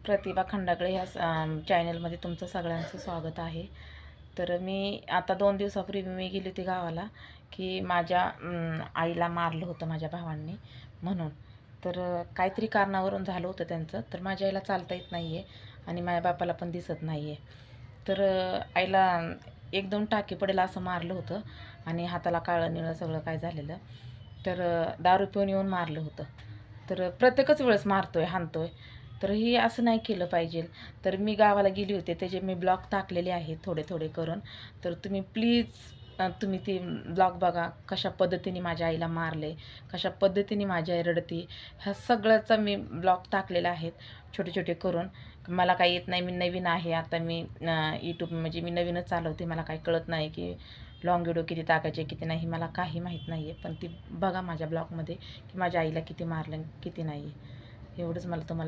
प्रतिभा खंडागळे ह्या चॅनलमध्ये तुमचं सगळ्यांचं स्वागत आहे. तर मी आता 2 दिवसापूर्वी मी गेली होती गावाला, की माझ्या आईला मारलं होतं माझ्या भावांनी म्हणून. तर काहीतरी कारणावरून झालं होतं त्यांचं. तर माझ्या आईला चालता येत नाही आहे आणि माझ्या बापाला पण दिसत नाही आहे. तर आईला 1-2 टाके पडेल असं मारलं होतं आणि हाताला काळं निळं सगळं काय झालेलं. तर दारू पिऊन येऊन मारलं होतं. तर प्रत्येकच वेळेस मारतोय, हाणतोय. तर हे असं नाही केलं पाहिजे. तर मी गावाला गेली होते, त्याचे मी ब्लॉग टाकलेले आहेत थोडे थोडे करून. तर तुम्ही प्लीज तुम्ही ते ब्लॉग बघा, कशा पद्धतीने माझ्या आईला मारले, कशा पद्धतीने माझी आई रडते. ह्या सगळ्याचा मी ब्लॉग टाकलेला आहेत छोटे छोटे करून. मला काही येत नाही, मी नवीन आहे. आता मी यूट्यूब म्हणजे मी नवीनच चालवते, मला काही कळत नाही की लॉंग व्हिडिओ किती टाकायचे किती नाही, मला काही माहीत नाही आहे. पण ती बघा माझ्या ब्लॉगमध्ये की माझ्या आईला किती मारलं किती नाही. एवढंच मला तुम्हाला